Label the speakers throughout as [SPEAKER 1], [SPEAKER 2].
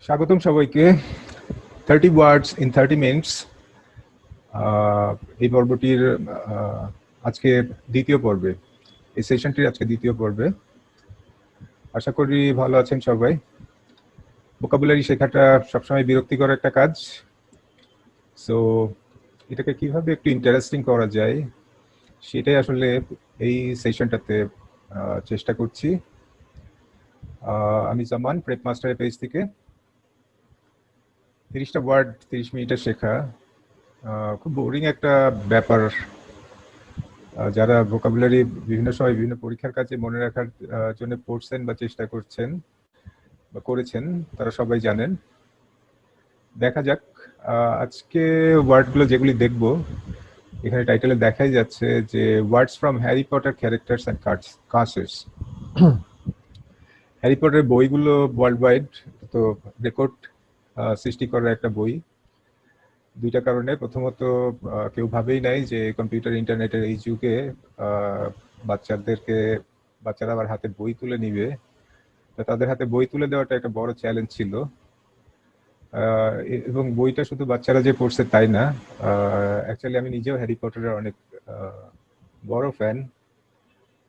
[SPEAKER 1] স্বাগতম সবাইকে 30 words in 30 minutes এই পর্বটির আজকে দ্বিতীয় পর্বে, এই সেশনটির আজকে দ্বিতীয় পর্বে। আশা করি ভালো আছেন সবাই। ভোকাবুলারি শেখাটা সবসময় বিরক্তিকর একটা কাজ, সো এটাকে কিভাবে একটু ইন্টারেস্টিং করা যায় সেটাই আসলে এই সেশনটাতে চেষ্টা করছি। আমি জামান, প্রেপ মাস্টারের পেজ থেকে। 30টা ওয়ার্ড 30 মিনিটে শেখা খুব বোরিং একটা ব্যাপার। যারা ভোকাবুলারি বিভিন্ন সময় বিভিন্ন পরীক্ষার কাজে মনে রাখার জন্য পড়ছেন বা চেষ্টা করছেন বা করেছেন, তারা সবাই জানেন। দেখা যাক আজকে ওয়ার্ডগুলো যেগুলি দেখব, এখানে টাইটেলে দেখাই যাচ্ছে যে words from Harry Potter characters and curses. Harry পটারের বইগুলো ওয়ার্ল্ড ওয়াইড তো রেকর্ড সৃষ্টি করার একটা বই। দুইটা কারণে, প্রথমত কেউ ভাবেই নাই যে কম্পিউটার ইন্টারনেটের এই যুগে বাচ্চারা আবার হাতে বই তুলে নিবে। তাদের হাতে বই তুলে দেওয়াটা একটা বড় চ্যালেঞ্জ ছিল। এবং বইটা শুধু বাচ্চারা যে পড়ছে তাই না, অ্যাকচুয়ালি আমি নিজেও হ্যারি পটারের অনেক বড় ফ্যান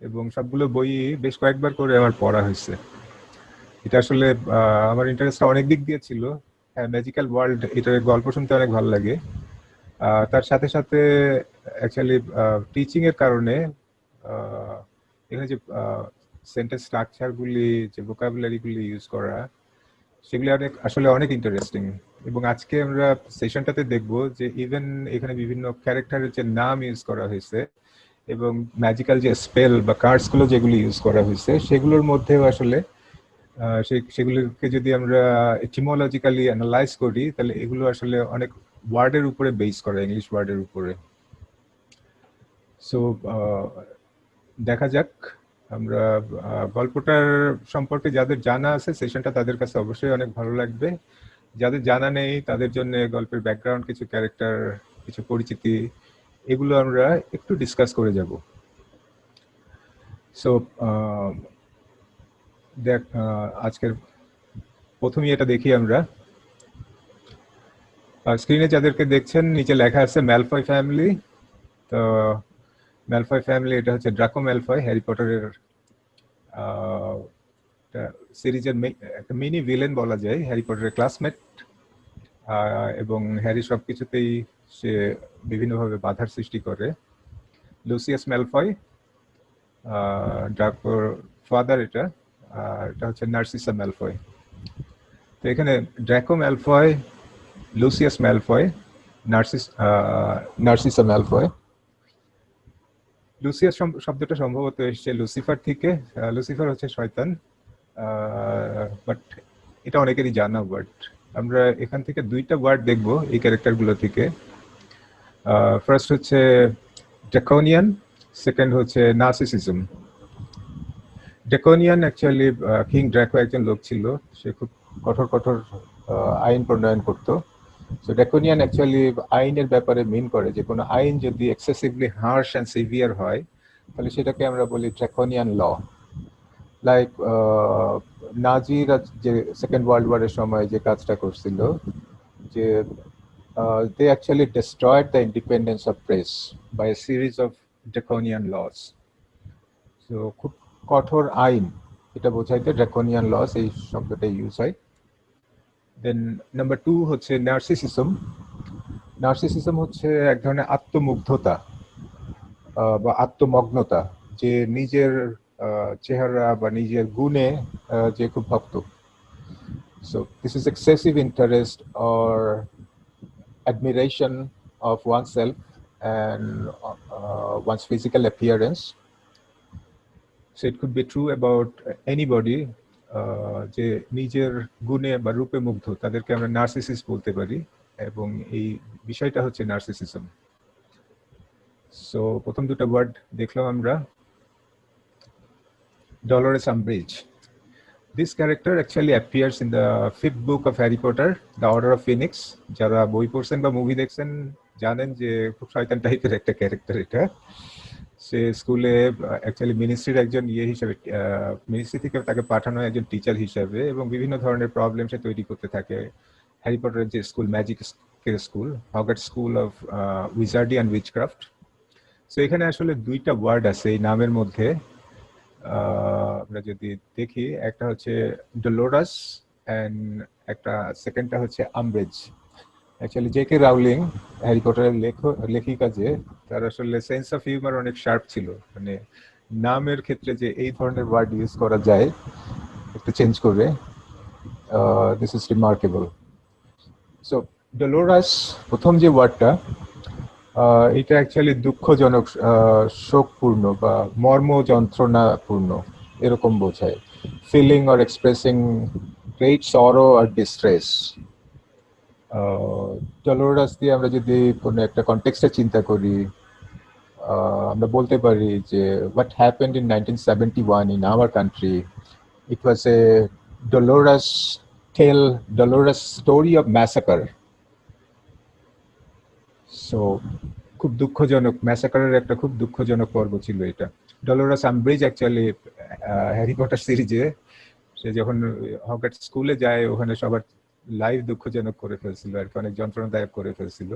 [SPEAKER 1] এবং সবগুলো বই বেশ কয়েকবার করে আমার পড়া হয়েছে। এটা আসলে আমার ইন্টারেস্টটা অনেক দিক দিয়ে ছিল। ম্যাজিক্যাল ওয়ার্ল্ড, এটার গল্প শুনতে অনেক ভালো লাগে। তার সাথে সাথে অ্যাকচুয়ালি টিচিং এর কারণে এখানে যে সেন্টেন্স স্ট্রাকচারগুলি, যে ভোকাবুলারিগুলি ইউজ করা, সেগুলি আসলে অনেক ইন্টারেস্টিং। এবং আজকে আমরা সেশনটাতে দেখব যে ইভেন এখানে বিভিন্ন ক্যারেক্টারের যে নাম ইউজ করা হয়েছে এবং ম্যাজিক্যাল যে স্পেল বা কার্ডসগুলো যেগুলি ইউজ করা হয়েছে, সেগুলোর মধ্যেও আসলে সেগুলোকে যদি আমরা এটিমোলজিক্যালি অ্যানালাইজ করি, তাহলে এগুলো আসলে অনেক ওয়ার্ডের উপরে বেস করা, ইংলিশ ওয়ার্ডের উপরে। সো দেখা যাক। আমরা গল্পটার সম্পর্কে যাদের জানা আছে, সেশনটা তাদের কাছে অবশ্যই অনেক ভালো লাগবে। যাদের জানা নেই তাদের জন্য গল্পের ব্যাকগ্রাউন্ড, কিছু ক্যারেক্টার, কিছু পরিচিতি, এগুলো আমরা একটু ডিসকাস করে যাব। সো আজকের প্রথমেই এটা দেখি আমরা। স্ক্রিনে যাদেরকে দেখছেন, নিচে লেখা আছে ম্যালফয় ফ্যামিলি। তো ম্যালফয় ফ্যামিলি, এটা হচ্ছে ড্রাকো ম্যালফয়, হ্যারি পটারের সিরিজের একটা মিনি ভিলেন বলা যায়, হ্যারি পটারের ক্লাসমেট। এবং হ্যারি সবকিছুতেই সে বিভিন্নভাবে বাধার সৃষ্টি করে। লুসিয়াস ম্যালফয় ড্রাকোর ফাদার, এটা হচ্ছে নার্সিসা ম্যালফয়। তো এখানে Draco Malfoy, Lucius Malfoy, Narcissa Malfoy. Lucius শব্দটা সম্ভবত এসছে লুসিফার থেকে। লুসিফার হচ্ছে শয়তান, বাট এটা অনেকেরই জানা ওয়ার্ড। আমরা এখান থেকে দুইটা ওয়ার্ড দেখব এই ক্যারেক্টারগুলো থেকে। ফার্স্ট হচ্ছে ড্রাকোনিয়ান, সেকেন্ড হচ্ছে narcissism. Draconian actually king Draco একজন লোক ছিল, সে খুব কঠোর কঠোর আইন প্রণয়ন করতো। সো ড্রাকোনিয়ান অ্যাকচুয়ালি আইনের ব্যাপারে মিন করে যে কোনো আইন যদি এক্সেসিভলি হার্শ অ্যান্ড সিভিয়ার হয়, তাহলে সেটাকে আমরা বলি ড্রাকোনিয়ান ল। লাইক নাজিরা যে সেকেন্ড ওয়ার্ল্ড ওয়ারের সময় যে কাজটা করছিল, যে they actually destroyed the independence of press by a series of draconian laws. So খুব কঠোর আইন, এটা বোঝাইতে ড্রাকোনিয়ান লস এই শব্দটা ইউজ হয়। দেন নাম্বার 2 হচ্ছে নার্সিসিজম। নার্সিসিজম হচ্ছে এক ধরনের আত্মমুগ্ধতা বা আত্মমগ্নতা, যে নিজের চেহারা বা নিজের গুণে যে খুব ভক্ত। So this is excessive interest or admiration of oneself and one's physical appearance. So it could be true about anybody যে নিজের গুণে বা রূপে মুগ্ধ, তাদেরকে আমরা নার্সিসিস্ট বলতে পারি, এবং এই বিষয়টা হচ্ছে নার্সিসিজম। সো প্রথম দুটো ওয়ার্ড দেখলাম আমরা। Dolores Umbridge. This character actually appears in the 5th book of Harry Potter, The Order of Phoenix. যারা বই পড়ছেন বা মুভি দেখছেন জানেন যে খুব শয়তান টাইপের একটা ক্যারেক্টার এটা। সে স্কুলে অ্যাকচুয়ালি মিনিস্ট্রির একজন হিসেবে, মিনিস্ট্রি থেকে তাকে পাঠানো একজন টিচার হিসেবে, এবং বিভিন্ন ধরনের প্রবলেম সে তৈরি করতে থাকে। হ্যারি পটারের যে school, magic school, Hogwarts school of wizardry and witchcraft. So এখানে আসলে দুইটা ওয়ার্ড আছে এই নামের মধ্যে। আমরা যদি দেখি, একটা হচ্ছে ডলোরাস অ্যান্ড একটা সেকেন্ডটা হচ্ছে Umbridge. Actually J K Rowling, Harry পটারের লেখিকা, যে তার আসলে সেন্স অফ হিউমার অনেক শার্প ছিল। মানে নামের ক্ষেত্রে যে এই ধরনের ওয়ার্ড ইউজ করা যায় একটু চেঞ্জ করে, দিস ইজ রিমার্কেবল। সো ডলোরাস, প্রথম যে ওয়ার্ডটা, এটা অ্যাকচুয়ালি দুঃখজনক, শোকপূর্ণ বা মর্ম যন্ত্রণাপূর্ণ এরকম বোঝায়। ফিলিং অর এক্সপ্রেসিং গ্রেট সরো আর ডিস্ট্রেস। ডলোরাস দিয়ে আমরা যদি কোনো একটা কনটেক্সটে চিন্তা করি, আমরা বলতে পারি যে what happened in 1971 in our country, it was a dolorous tale, dolorous story of massacre. So খুব দুঃখজনক, ম্যাসাকারের একটা খুব দুঃখজনক পর্ব ছিল এটা। Dolores Umbridge actually Harry Potter সিরিজে সে যখন হগওয়ার্টস স্কুলে যায়, ওখানে সবার লাইফ দুঃখজনক করে ফেলছিল আর কি, অনেক যন্ত্রণাদায়ক করে ফেলছিল।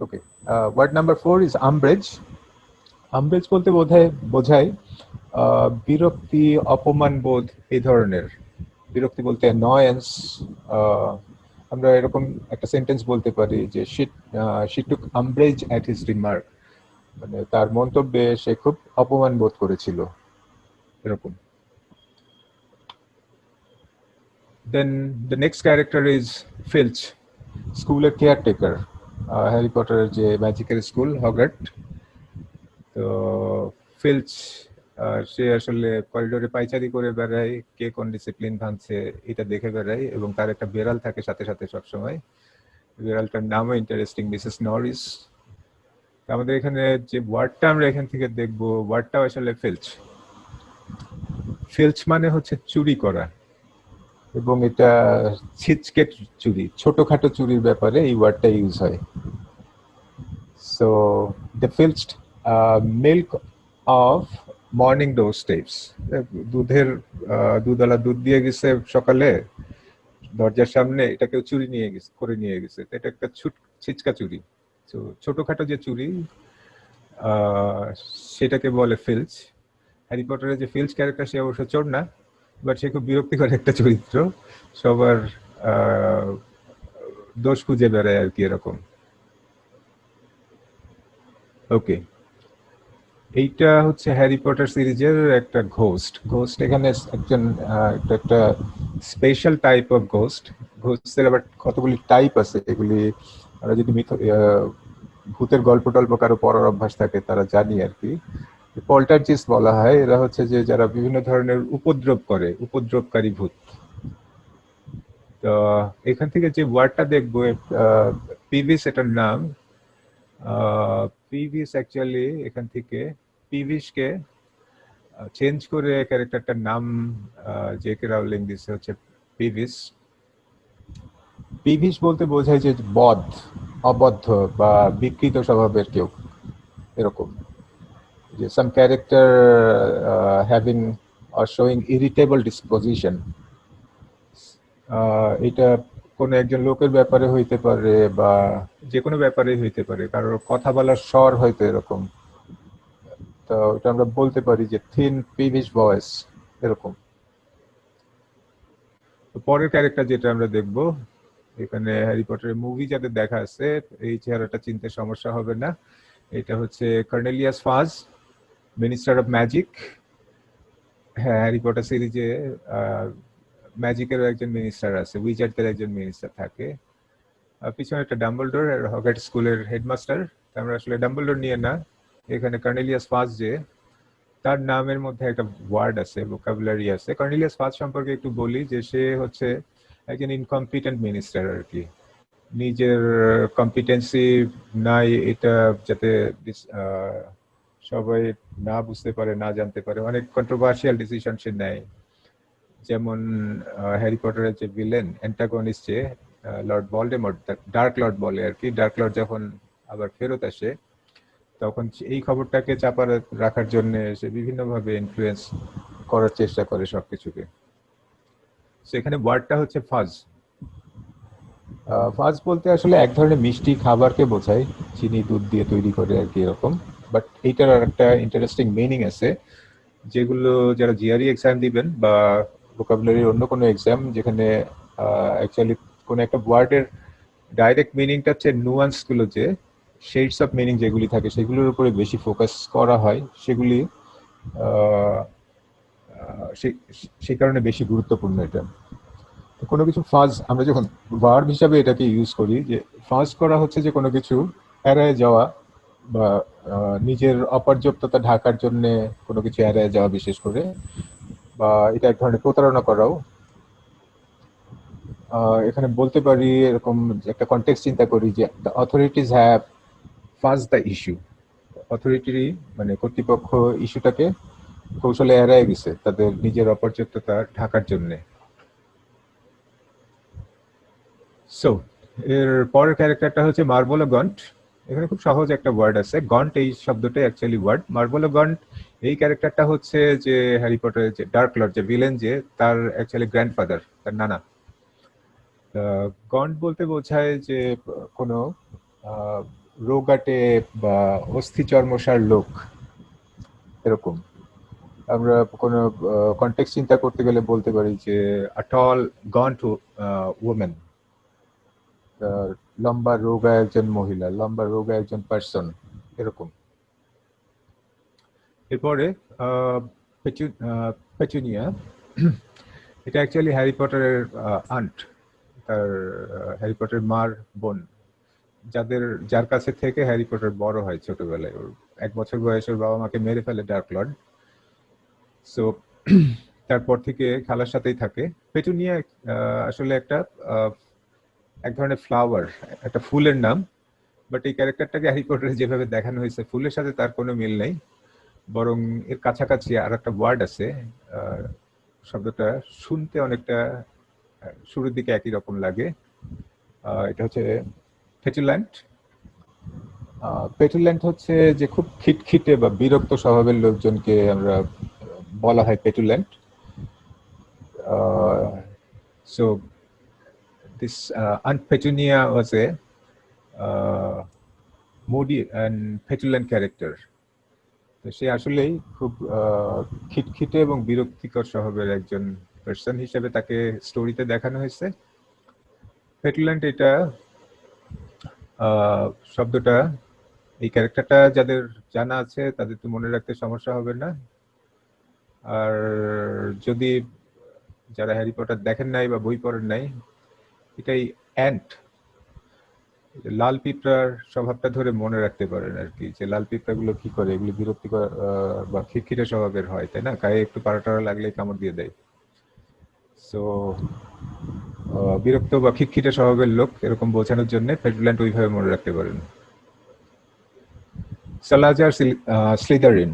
[SPEAKER 1] ওকে, ওয়ার্ড নাম্বার 4 ইজ আমব্রেজ। আমব্রেজ বলতে বোঝায় বিরক্তি, অপমান বোধ, এই ধরনের। বিরক্তি বলতে অ্যানয়েন্স। আমরা এরকম একটা সেন্টেন্স বলতে পারি যে she took umbrage at his remark, মানে তার মন্তব্যে সে খুব অপমান বোধ করেছিল, এরকম। Then the next character is Filch, স্কুলের কেয়ারটেকার। হ্যারি পটারের যে ম্যাজিকের স্কুল হগওয়ার্ট, তো ফিল্চ সে আসলে করিডোরে পাইচারি করে বেড়ায়, কে কোন ডিসিপ্লিন ভাঙছে এটা দেখে বেড়ায়, এবং তার একটা বেড়াল থাকে সাথে সাথে সবসময়। বেড়ালটার নামও ইন্টারেস্টিং, মিসেস নরিস। আমাদের এখানে যে ওয়ার্ডটা আমরা এখান থেকে দেখবো, ওয়ার্ডটা আসলে ফিল্চ। ফিল্চ মানে হচ্ছে চুরি করা, এবং এটা ছিচকে চুরি, ছোটখাটো চুরির ব্যাপারে এই ওয়ার্ডটা ইউজ হয়। So the filched milk of morning doorsteps, দুধওয়ালা দুধ দিয়ে গেছে সকালে দরজার সামনে, এটা কেউ চুরি করে নিয়ে গেছে। এটা একটা ছিচকা চুরি। তো ছোটখাটো যে চুরি, সেটাকে বলে ফিল্চ। হ্যারি পটারের যে ফিল্চ ক্যারেক্টার, সে অবশ্য চোর না, বাট সে খুব বিরক্তিকর একটা চরিত্র, সবার দোষ খুঁজে বেড়ায় আর কি, এরকম। ওকে, এইটা হচ্ছে হ্যারি পটার সিরিজের একটা ঘোস্ট। এখানে একজন একটা স্পেশাল টাইপ অফ ঘোস্ট। ঘোস্টের আবার কতগুলি টাইপ আছে, এগুলি আমরা যদি ভূতের গল্প টল্প কারো পড়ার অভ্যাস থাকে তারা জানি আর কি। পল্টারজিস্ট বলা হয়। এরা হচ্ছে যে যারা বিভিন্ন ধরনের উপদ্রব করে, উপদ্রবকারী ভূত। তো এখান থেকে যে ওয়ার্ডটা দেখবো, পিভিস এটার নাম। পিভিস অ্যাকচুয়ালি এখান থেকে পিভিসকে চেঞ্জ করে ক্যারেক্টারটার নাম জে কে রাউলিং দিচ্ছে হচ্ছে পিভিস। পিভিস বলতে বোঝায় যে অবদ্ধ বা বিকৃত স্বভাবের কেউ, এরকম। যে some character having or showing irritable disposition, এটা কোনো একজন লোকের ব্যাপারে হইতে পারে বা যে কোনো ব্যাপারেই হইতে পারে, কারোর কথা বলার স্বর হয়তো এরকম। তো এটা আমরা বলতে পারি যে থিন পিভিশ ভয়েস, এরকম। পরের ক্যারেক্টার যেটা আমরা দেখবো, এখানে হ্যারি পটারের মুভি যাদের দেখা আছে, এই চেহারাটা চিনতে সমস্যা হবে না। এটা হচ্ছে কর্নেলিয়াস ফাজ, মিনিস্টার অফ ম্যাজিক। হ্যাঁ, হ্যারি পটার সিরিজে ম্যাজিকেরও একজন মিনিস্টার আছে, উইজার্ডদের একজন মিনিস্টার থাকে। পিছনে একটা ডাম্বলডোর, হগওয়ার্টস স্কুলের হেডমাস্টার। আমরা আসলে ডাম্বলডোর নিয়ে না, এখানে কর্নেলিয়াস ফাজ যে, তার নামের মধ্যে একটা ওয়ার্ড আছে, ভোকাবুলারি আছে। কর্নেলিয়াস ফাজ সম্পর্কে একটু বলি যে সে হচ্ছে একজন ইনকম্পিটেন্ট মিনিস্টার আর কি। নিজের কম্পিটেন্সি নাই এটা যাতে সবাই না বুঝতে পারে, না জানতে পারে, অনেক কন্ট্রোভার্সিয়াল ডিসিশন সে নেয়। যেমন হ্যারি পটারের যে ভিলেন অ্যান্টাগনিস্ট, যে লর্ড ভলডেমর্ট, ডার্ক লর্ড বলে আর কি। ডার্ক লর্ড যখন আবার ফেরত আসে, তখন এই খবরটাকে চাপা রাখার জন্য সে বিভিন্নভাবে ইনফ্লুয়েন্স করার চেষ্টা করে সবকিছুকে। সেখানে ওয়ার্ডটা হচ্ছে ফাজ। ফাজ বলতে আসলে এক ধরনের মিষ্টি খাবারকে বোঝায়, চিনি দুধ দিয়ে তৈরি করে আর কি এরকম। বাট এইটার আর একটা ইন্টারেস্টিং মিনিং আছে, যেগুলো যারা জিআরই এক্সাম দিবেন বা ভোকাবুলারির অন্য কোনো এক্সাম যেখানে অ্যাকচুয়ালি কোনো একটা ওয়ার্ডের ডাইরেক্ট মিনিংটা হচ্ছে নুয়ান্স গুলো, যে শেডস অফ মিনিং যেগুলি থাকে সেগুলোর উপরে বেশি ফোকাস করা হয়, সেগুলি সেই কারণে বেশি গুরুত্বপূর্ণ এটা। কোনো কিছু ফাজ আমরা যখন ভার্ব হিসাবে এটাকে ইউজ করি, যে ফাজ করা হচ্ছে যে কোনো কিছু এড়ায় যাওয়া বা নিজের অপর্যাপ্ততা ঢাকার জন্য কোনো কিছু এড়ায় যাওয়া বিশেষ করে, বা এটা এক ধরনের প্রতারণা করাও। এখানে বলতে পারি এরকম একটা কনটেক্সট চিন্তা করি যে দ্য অথরিটিজ হ্যাভ ফাজ দ্য ইস্যু। অথরিটি মানে কর্তৃপক্ষ ইস্যুটাকে কৌশলে এড়ায় গেছে তাদের নিজের অপর্যাপ্ততা ঢাকার জন্য। সো এর পরের ক্যারেক্টারটা হচ্ছে মার্বলো গন্ট। এখানে খুব সহজ একটা ওয়ার্ড আছে, গন্ট এই শব্দটাই অ্যাকচুয়ালি ওয়ার্ড। মার্বলো গন্ট এই ক্যারেক্টারটা হচ্ছে যে হ্যারি পটারের যে ডার্ক লর্ড, যে ভিলেন, যে তার অ্যাকচুয়ালি গ্র্যান্ডফাদার, তার নানা। গন্ট বলতে বোঝায় যে কোনো রোগাটে বা অস্থি চর্মসার লোক এরকম। আমরা কোনো কনটেক্সট চিন্তা করতে গেলে বলতে পারি যে আ টল গন্ট ওমেন, লম্বা রোগা একজন মহিলা, লম্বা রোগা একজন পার্সন এরকম। এরপরে পেচুনিয়া, এটা অ্যাকচুয়ালি হ্যারি পটারের আন্ট, তার হ্যারি পটারের মার বোন, যার কাছে থেকে হ্যারি পটার বড় হয় ছোটবেলায়। ওর 1 বছর বয়সে ওর বাবা মাকে মেরে ফেলে ডার্ক লর্ড। সো তারপর থেকে খালার সাথেই থাকে। পেটুনিয়া আসলে এক ধরনের ফ্লাওয়ার, একটা ফুলের নাম। বাট এই ক্যারেক্টারটাকে হ্যারি পটারে যেভাবে দেখানো হয়েছে, ফুলের সাথে তার কোনো মিল নেই, বরং এর কাছাকাছি আর একটা ওয়ার্ড আছে। শব্দটা শুনতে অনেকটা শুরুর দিকে একই রকম লাগে। এটা হচ্ছে পেটুল্যান্ট। পেটুল্যান্ট হচ্ছে যে খুব খিটখিটে বা বিরক্ত স্বভাবের লোকজনকে আমরা বলা হয় petulant. So this Aunt Petunia was a moody and petulant character. তো সে আসলেই খুব খিটখিটে এবং বিরক্তিকর স্বভাবের একজন পার্সন হিসেবে তাকে স্টোরিতে দেখানো হয়েছে। পেটুল্যান্ট এটা শব্দটা, এই ক্যারেক্টারটা যাদের জানা আছে তাদের তো মনে রাখতে সমস্যা হবে না। আর যদি যারা হ্যারি পটার দেখেন নাই বা বই পড়েন নাই, এটাই অ্যান্ট, লাল পিঁপড়ার স্বভাবটা ধরে মনে রাখতে পারেন আর কি, যে লাল পিঁপড়াগুলো কি করে, এগুলো বিরক্তিকর বা খিটখিটে স্বভাবের হয়, তাই না? গায়ে একটু পাড়া লাগলেই কামড় দিয়ে দেয়। সো বিরক্ত বা খিটখিটে স্বভাবের লোক এরকম বোঝানোর জন্য পেটুল্যান্ট ওইভাবে মনে রাখতে পারেন। সালাজার স্লিদারিন,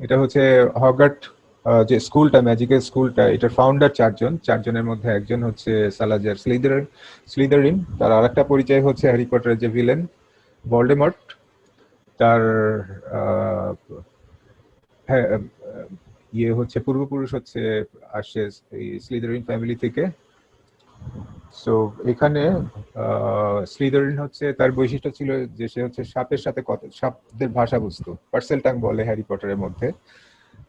[SPEAKER 1] এটা হচ্ছে হগওয়ার্ট যে স্কুলটা, ম্যাজিকের স্কুলটা, এটার ফাউন্ডার চারজনের মধ্যে একজন হচ্ছে সালাজার স্লিদারিন। তার আরেকটা পরিচয় হচ্ছে হ্যারি পটারের যে ভিলেন ভলডেমর্ট, তার ইয়ে হচ্ছে পূর্বপুরুষ হচ্ছে আসছে এই স্লিদারিন ফ্যামিলি থেকে। সো এখানে স্লিদারিন হচ্ছে, তার বৈশিষ্ট্য ছিল যে সে হচ্ছে সাপের সাথে সাপদের ভাষা বুঝতো। পার্সেলটাং বলে হ্যারি পটারের মধ্যে।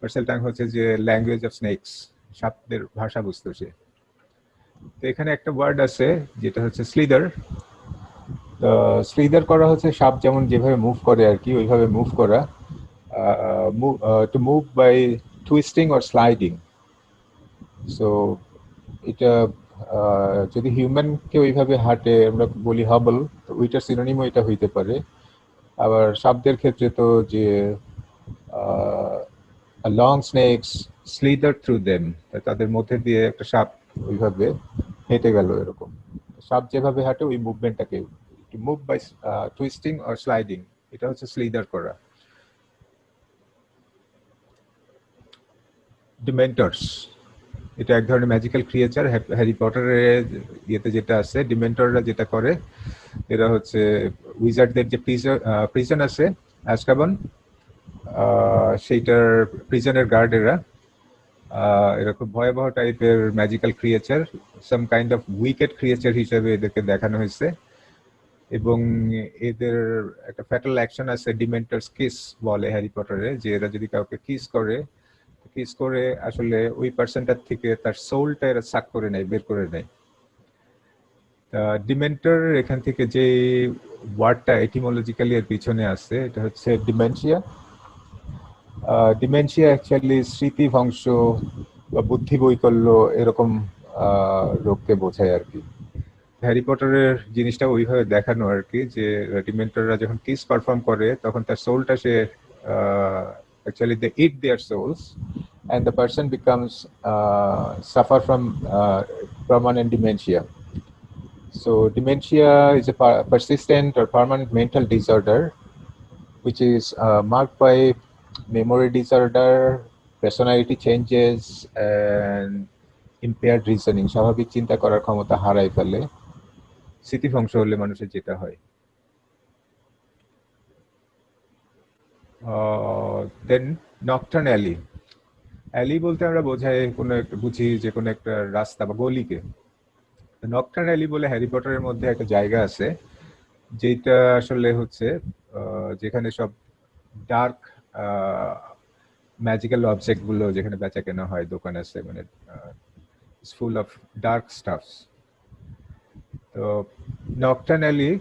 [SPEAKER 1] পার্সেলটাং হচ্ছে যে ল্যাঙ্গুয়েজ অফ স্নেকস, সাপদের ভাষা বুঝতো সে। তো এখানে একটা ওয়ার্ড আছে যেটা হচ্ছে স্লিদার। স্লিদার করা হচ্ছে সাপ যেমন যেভাবে মুভ করে আর কি, ওইভাবে মুভ করা। To move by twisting or sliding. So এটা যদি হিউম্যানকে ওইভাবে হাঁটে আমরা বলি হাবল, তো ওইটার সিনোনিমও এটা হইতে পারে। আবার সাপদের ক্ষেত্রে তো যে লং স্নেকস স্লিদার থ্রু দেম, তাদের মধ্যে দিয়ে একটা সাপ ওইভাবে হেঁটে গেল এরকম। সাপ যেভাবে হাঁটে ওই মুভমেন্টটাকে move by twisting or sliding, এটা হচ্ছে স্লিদার করা। ডিমেন্টরস, এটা এক ধরনের ম্যাজিক্যাল ক্রিয়েচার হ্যারি পটারের ইয়েতে যেটা আছে। ডিমেন্টররা যেটা করে, এরা হচ্ছে উইজার্ডদের যে প্রিজন আছে অ্যাজকাবান, সেইটার প্রিজনের গার্ডেরা এরা খুব ভয়াবহ টাইপের magical creature, some kind of wicked creature হিসেবে এদেরকে দেখানো হয়েছে। এবং এদের একটা ফ্যাটাল অ্যাকশন আছে, ডিমেন্টার্স কিস বলে হ্যারি পটারে, যে এরা যদি কাউকে কিস করে আসলে ওই পার্সনটার থেকে তার সোলটা এরা সাক করে নেয়, বের করে নেয়। ডিমেন্টার এখান থেকে যে ওয়ার্ডটা এটিমোলজিক্যালি এর পিছনে আছে, এটা হচ্ছে ডিমেনশিয়া। ডিমেনশিয়া অ্যাকচুয়ালি স্মৃতিভংশ বা বুদ্ধি বৈকল্য এরকম রোগকে বোঝায় আর কি। হ্যারি পটারের জিনিসটা ওইভাবে দেখানো আর কি, যে ডিমেন্টররা যখন কিস পারফর্ম করে তখন তার সোলটা সে actually they eat their souls and the person becomes suffer from permanent dementia. So dementia is a persistent or permanent mental disorder which is marked by memory disorder, personality changes and impaired reasoning. স্বাভাবিক চিন্তা করার ক্ষমতা হারায় ফেলে স্মৃতিভংশ হলে মানুষের যেটা হয়। দেন নকটার্ন অ্যালি। অ্যালি বলতে আমরা বুঝি যে কোনো একটা রাস্তা বা গলিকে। নকটার্ন অ্যালি বলে হ্যারি পটারের মধ্যে একটা জায়গা আছে, যেটা আসলে হচ্ছে যেখানে সব ডার্ক ম্যাজিক্যাল অবজেক্ট গুলো যেখানে বেচা কেনা হয়, দোকান আছে, মানে ফুল অফ ডার্ক স্টাফস। তো নকটার্ন অ্যালি,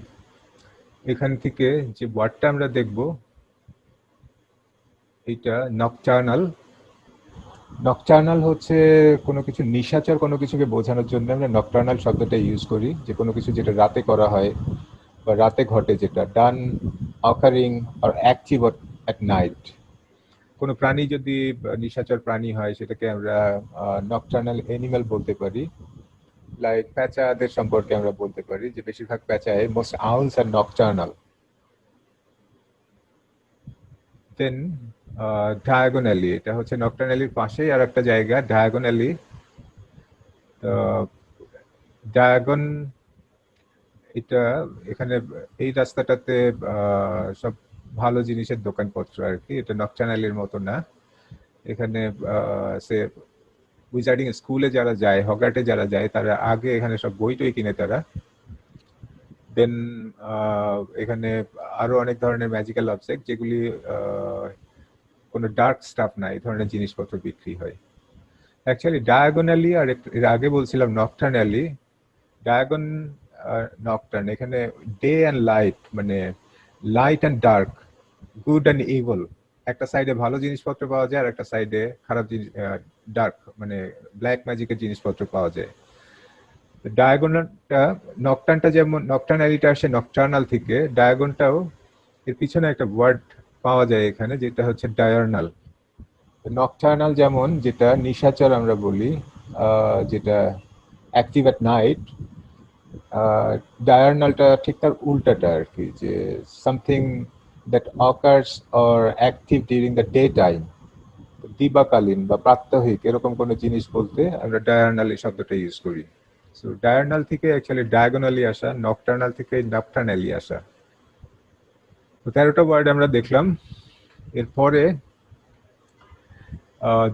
[SPEAKER 1] এখান থেকে যে ওয়ার্ডটা আমরা দেখব এটা নকটার্নাল। নকটার্নাল হচ্ছে কোনো কিছু নিশাচর কোনো কিছুকে বোঝানোর জন্য আমরা নকটার্নাল শব্দটা ইউজ করি, যে কোনো কিছু যেটা রাতে করা হয় বা রাতে ঘটে, যেটা done occurring or active at night. কোনো প্রাণী যদি নিশাচর প্রাণী হয় সেটাকে আমরা নকটার্নাল অ্যানিমাল বলতে পারি। লাইক প্যাঁচাদের সম্পর্কে আমরা বলতে পারি যে বেশিরভাগ প্যাঁচায়, মোস্ট আউলস আর নকটার্নাল। দেন ডায়াগোনালি, এটা হচ্ছে নকটার্নালির পাশেই আর একটা জায়গা ডায়াগোনালি। ডায়াগন, এটা এখানে এই রাস্তাটাতে সব ভালো জিনিসের দোকানপত্র আর কি, এটা নকটার্নালির মতো না। এখানে সে উইজার্ডিং স্কুলে যারা যায়, হগার্টে যারা যায়, তারা আগে এখানে সব বই টই কিনে তারা। দেন এখানে আরো অনেক ধরনের ম্যাজিক্যাল অবজেক্ট যেগুলি কোনো ডার্ক স্টাফ না, এই ধরনের জিনিসপত্র বিক্রি হয়। অ্যাকচুয়ালি ডায়াগোনালি আর এর আগে বলছিলাম নকটার্নালি। ডায়াগন নকটার্ন, এখানে ডে অ্যান্ড লাইট, মানে light and dark, good and evil, একটা সাইডে ভালো জিনিসপত্র পাওয়া যায় আর একটা সাইডে খারাপ জিনিস, ডার্ক মানে ব্ল্যাক ম্যাজিকের জিনিসপত্র পাওয়া যায়। ডায়াগনটা, নকটার্নটা যেমন নকটার্নালিটা আসে নকটার্নাল থেকে, ডায়াগনটাও এর পিছনে একটা ওয়ার্ড পাওয়া যায় এখানে, যেটা হচ্ছে ডায়ার্নাল। নকটার্নাল যেমন যেটা নিশাচর আমরা বলি, যেটা অ্যাক্টিভ অ্যাট নাইট, ডায়ার্নালটা ঠিক তার উল্টাটা আর কি, যে something that occurs or active during the daytime, দিবাকালীন বা প্রাত্যহিক এরকম কোনো জিনিস বলতে আমরা ডায়ার্নাল এই শব্দটা ইউজ করি। সো ডায়ার্নাল থেকে অ্যাকচুয়ালি ডায়াগোনালি আসা, নকটার্নাল থেকে নকটার্নালি আসা। তো 13টা ওয়ার্ড আমরা দেখলাম। এরপরে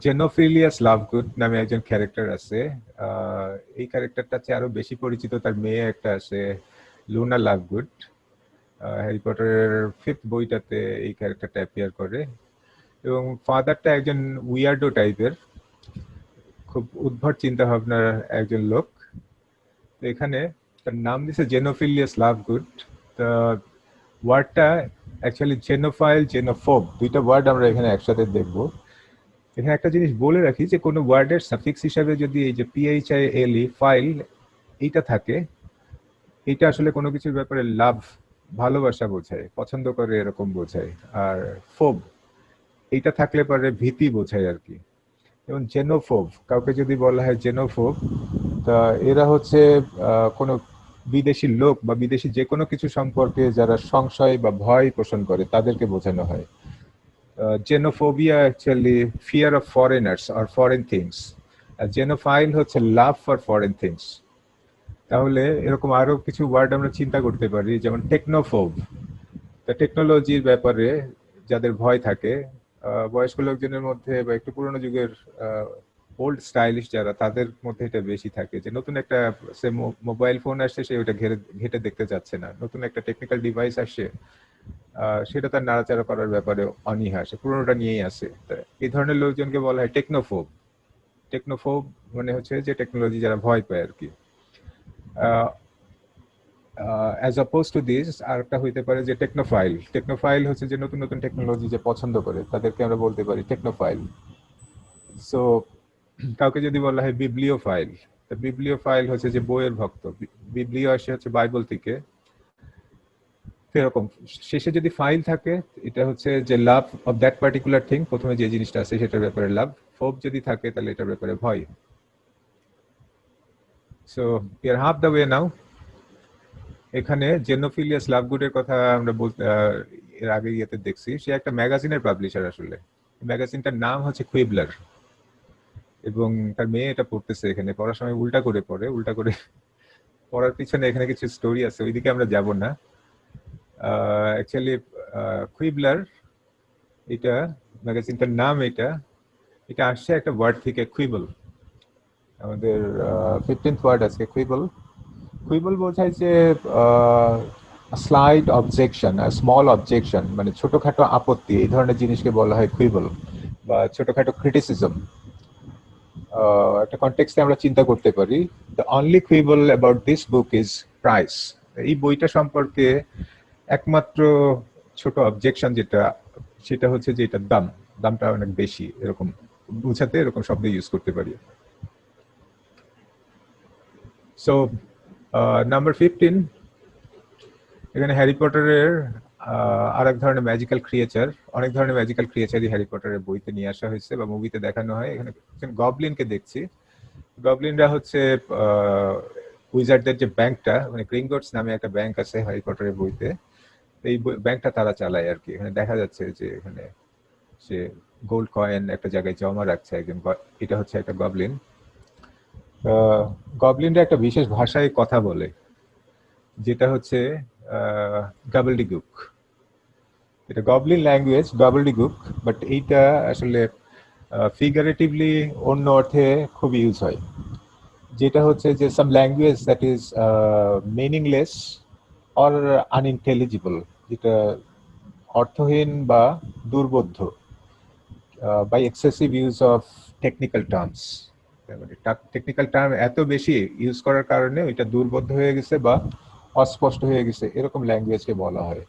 [SPEAKER 1] জেনোফিলিয়াস লাভগুড নামে একজন ক্যারেক্টার আছে। এই ক্যারেক্টারটা চেয়ে আরো বেশি পরিচিত তার মেয়ে একটা আছে, লুনা লাভগুড। হ্যারি পটারের 5th বইটাতে এই ক্যারেক্টারটা অ্যাপিয়ার করে। এবং ফাদারটা একজন উইয়ার্ডো টাইপের, খুব উদ্ভট চিন্তা ভাবনার একজন লোক। তো এখানে তার নাম দিছে জেনোফিলিয়াস লাভগুড। তা ওয়ার্ডটা অ্যাকচুয়ালি জেনোফাইল, জেনোফোব, দুইটা ওয়ার্ড আমরা এখানে একসাথে দেখবো। এখানে একটা জিনিস বলে রাখি, যে কোনো ওয়ার্ডের সাফিক্স হিসাবে যদি এই যে PHILE, ফাইল, এইটা থাকে, এইটা আসলে কোনো কিছুর ব্যাপারে লাভ, ভালোবাসা বোঝায়, পছন্দ করে এরকম বোঝায়। আর ফোব, এইটা থাকলে পরে ভীতি বোঝায় আর কি। যেমন জেনোফোব, কাউকে যদি বলা হয় জেনোফোব, তা এরা হচ্ছে কোনো বিদেশি লোক বা বিদেশি যে কোনো কিছু সম্পর্কে যারা সংশয় বা ভয় পোষণ করে তাদেরকে বোঝানো হয়। Xenophobia actually fear of foreigners or foreign things, আর জেনোফাইল হচ্ছে লাভ ফর ফরেন থিংস। তাহলে এরকম আরো কিছু ওয়ার্ড আমরা চিন্তা করতে পারি, যেমন টেকনোফোব, টেকনোলজির ব্যাপারে যাদের ভয় থাকে, বয়স্ক লোকজনের মধ্যে বা একটু পুরোনো যুগের ওল্ড স্টাইলিশ যারা, তাদের মধ্যে এটা বেশি থাকে যে নতুন একটা মোবাইল ফোন আসছে, সে ওটা ঘেটে দেখতে চাচ্ছে না। নতুন একটা টেকনিক্যাল ডিভাইস আসছে, সেটা তার নাড়াচাড়া করার ব্যাপারে অনীহা, সে পুরোনোটা নিয়েই আসে। এই ধরনের লোকজনকে বলা হয় টেকনোফোব। টেকনোফোব মানে হচ্ছে যে টেকনোলজি যারা ভয় পায় আর কি। অ্যাজ অপোজ টু দিস আরেকটা হইতে পারে যে টেকনোফাইল। টেকনোফাইল হচ্ছে যে নতুন নতুন টেকনোলজি যে পছন্দ করে, তাদেরকে আমরা বলতে পারি টেকনোফাইল। সো কাউকে যদি বলা হয় বিবলিওফাইল, তো বিবলিওফাইল হচ্ছে যে বইয়ের ভক্ত। বিবলিও আসে হচ্ছে বাইবেল থেকে, এরকম শেষে যদি ফাইল থাকে, এটা হচ্ছে যে love of that particular thing, প্রথমে যে জিনিসটা আছে সেটার ব্যাপারে লাভ। ফোব যদি থাকে তাহলে এটার ব্যাপারে ভয়। So you are half the way now. এখানে জেনোফিলিয়াস লাভগুডের কথা আমরা বলতে এর আগে ইয়েতে দেখছি। সে একটা ম্যাগাজিনের পাবলিশার আসলে। ম্যাগাজিনটার নাম হচ্ছে কুইবলার, এবং তার মেয়ে এটা পড়তেছে। এখানে পড়ার সময় উল্টা করে পড়ে, উল্টা করে পড়ার পিছনে এখানে কিছু স্টোরি আছে, ওইদিকে আমরা যাব না। অ্যাকচুয়ালি কুইবলার, এটা ম্যাগাজিনটার নাম, এটা আসছে একটা ওয়ার্ড থেকে, কুইবল। আমাদের 15th ওয়ার্ড আছে কুইবল। কুইবল বোঝায় যে স্লাইট অবজেকশন, স্মল অবজেকশন, মানে ছোটখাটো আপত্তি, এই ধরনের জিনিসকে বলা হয় কুইবল, বা ছোটখাটো ক্রিটিসিজম। একটা কনটেক্সটে আমরা চিন্তা করতে পারি, the only quibble about this book is price. এই বইটা সম্পর্কে একমাত্র ছোট অবজেকশন যেটা, সেটা হচ্ছে যে এটার দামটা অনেক বেশি, এরকম বুঝাতে এরকম শব্দ ইউজ করতে পারি। সো নাম্বার 15, এখানে হ্যারি পটারের আরেক ধরনের ম্যাজিক্যাল ক্রিয়েচার, অনেক ধরনের ম্যাজিক্যাল ক্রিয়েচারই হ্যারি পটারের বইতে নিয়ে আসা হয়েছে বা মুভিতে দেখানো হয়। এখানে গবলিনকে দেখছি। গবলিনরা হচ্ছে উইজার্ডদের যে ব্যাংকটা, মানে গ্রিঙ্গটস নামে একটা ব্যাংক আছে হ্যারি পটারের বইতে, এই ব্যাংকটা তারা চালায় আর কি। এখানে দেখা যাচ্ছে যে এখানে সে গোল্ড কয়েন একটা জায়গায় জমা রাখছে একজন, এটা হচ্ছে একটা গবলিন। গবলিনরা একটা বিশেষ ভাষায় কথা বলে, যেটা হচ্ছে গাবলডিগুক। এটা গবলিন ল্যাঙ্গুয়েজ, গাবলডিগুক, বাট এইটা আসলে ফিগারেটিভলি অন্য অর্থে খুব ইউজ হয়, যেটা হচ্ছে যে some language that is meaningless or unintelligible, যেটা অর্থহীন বা দুর্বোধ্য, by excessive use of technical terms. মানে টেকনিক্যাল টার্ম এত বেশি ইউজ করার কারণে ওইটা দুর্বোধ্য হয়ে গেছে বা অস্পষ্ট হয়ে গেছে, এরকম ল্যাঙ্গুয়েজকে বলা হয়।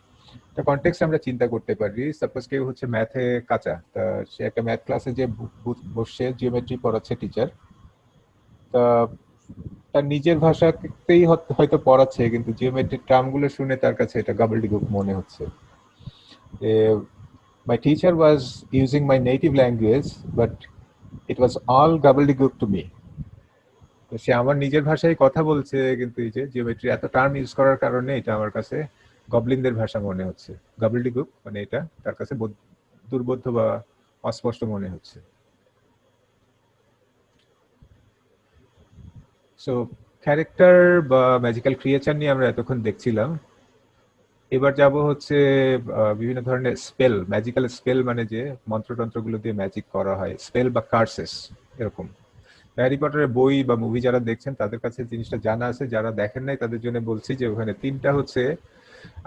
[SPEAKER 1] তো কনটেক্সট আমরা চিন্তা করতে পারি, সাপোজ কেউ হচ্ছে ম্যাথে কাঁচা, তা সে একটা ম্যাথ ক্লাসে যে বসে জিওমেট্রি পড়াচ্ছে টিচার, তা তার নিজের ভাষাতেই হয়তো পড়াচ্ছে, কিন্তু জিওমেট্রিক টার্মগুলো শুনে তার কাছে এটা গাবলডিগুক মনে হচ্ছে। My teacher was using my native language, but it was all gobbledygook to me. তো সে আমার নিজের ভাষায় কথা বলছে, কিন্তু এই যে জিওমেট্রি এত টার্ম ইউজ করার কারণে এটা আমার কাছে গবলিনদের ভাষা মনে হচ্ছে। গাবলডিগুক মানে এটা তার কাছে দুর্বোধ্য বা অস্পষ্ট মনে হচ্ছে। সো ক্যারেক্টার বা ম্যাজিক্যাল ক্রিয়েচার নিয়ে আমরা এতক্ষণ দেখছিলাম। এবার যাব হচ্ছে বিভিন্ন ধরনের স্পেল, ম্যাজিক্যাল স্পেল, মানে যে মন্ত্রতন্ত্রগুলো দিয়ে ম্যাজিক করা হয়, স্পেল বা কার্সেস এরকম। হ্যারি পটারের বই বা মুভি যারা দেখছেন তাদের কাছে জিনিসটা জানা আছে, যারা দেখেন নাই তাদের জন্য বলছি যে ওখানে তিনটা হচ্ছে,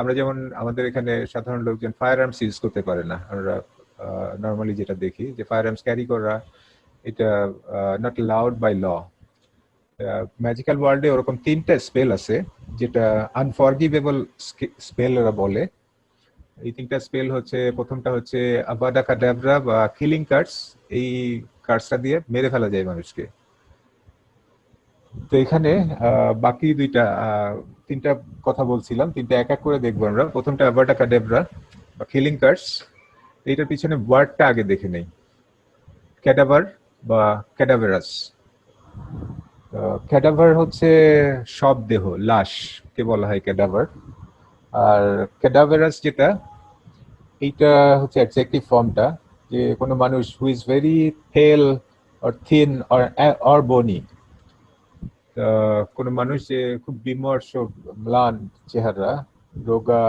[SPEAKER 1] আমরা যেমন আমাদের এখানে সাধারণ লোকজন ফায়ার আর্মস ইউজ করতে পারে না, আমরা নর্মালি যেটা দেখি যে ফায়ার আর্মস ক্যারি করা এটা not allowed by law. Magical ওয়ার্ল্ডে ওরকম তিনটা স্পেল আছে, যেটা আনফরগিভেবল স্পেল ওরা বলে। এই তিনটা স্পেল হচ্ছে, প্রথমটা হচ্ছে আবাডা কাডাব্রা বা কিলিং কার্ডস। এই কার্ডসটা দিয়ে মেরে ফেলা যায় মানুষকে। তো এখানে বাকি তিনটা কথা বলছিলাম, তিনটা এক এক করে দেখবো আমরা। প্রথমটা আবাডা কাডাব্রা বা কিলিং কার্ডস। এইটার পিছনে ওয়ার্ডটা আগে দেখে নেই, ক্যাডাভার বা ক্যাডাভেরাস। ক্যাডাভার হচ্ছে সব দেহ, লাশ কে বলা হয় ক্যাডাভার। আর ক্যাডাভেরাস যেটা, এইটা হচ্ছে অ্যাডজেক্টিভ ফর্মটা, যে কোনো মানুষ হু ইজ ভেরি পেল অর থিন অর বনি, কোনো মানুষ যে খুব বিমর্ষ ম্লান চেহারা, রোগা,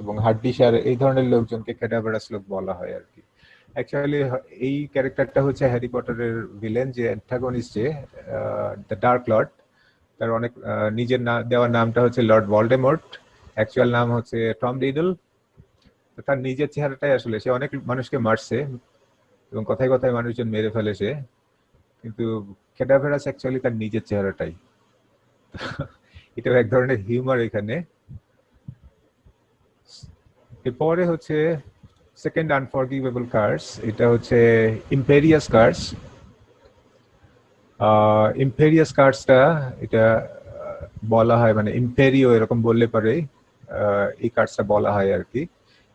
[SPEAKER 1] এবং হাড্ডিসার এই ধরনের লোকজনকে ক্যাডাভারাস লোক বলা হয় আর কি। অ্যাকচুয়ালি এই ক্যারেক্টারটা হচ্ছে হ্যারি পটারের ভিলেন, যে অ্যান্টাগনিস্ট, যে দ্য ডার্ক লর্ড, তার অনেক নিজের দেওয়ার নামটা হচ্ছে লর্ড ভলডেমর্ট, অ্যাকচুয়াল নাম হচ্ছে টম রিডল। তার নিজের চেহারাটাই আসলে, সে অনেক মানুষকে মারছে এবং কথায় কথায় মানুষজন মেরে ফেলে সে, কিন্তু ক্যাডাভারাস অ্যাকচুয়ালি তার নিজের চেহারাটাই। এটাও এক ধরনের হিউমার এখানে। এরপরে হচ্ছে সেকেন্ড আনফরগিভেবল কার্স, এটা হচ্ছে ইম্পেরিয়াস কার্স। ইম্পেরিয়াস কার্সটা এটা বলা হয়, মানে ইম্পেরিও এরকম বললে পারে এই কার্সটা বলা হয় আর কি।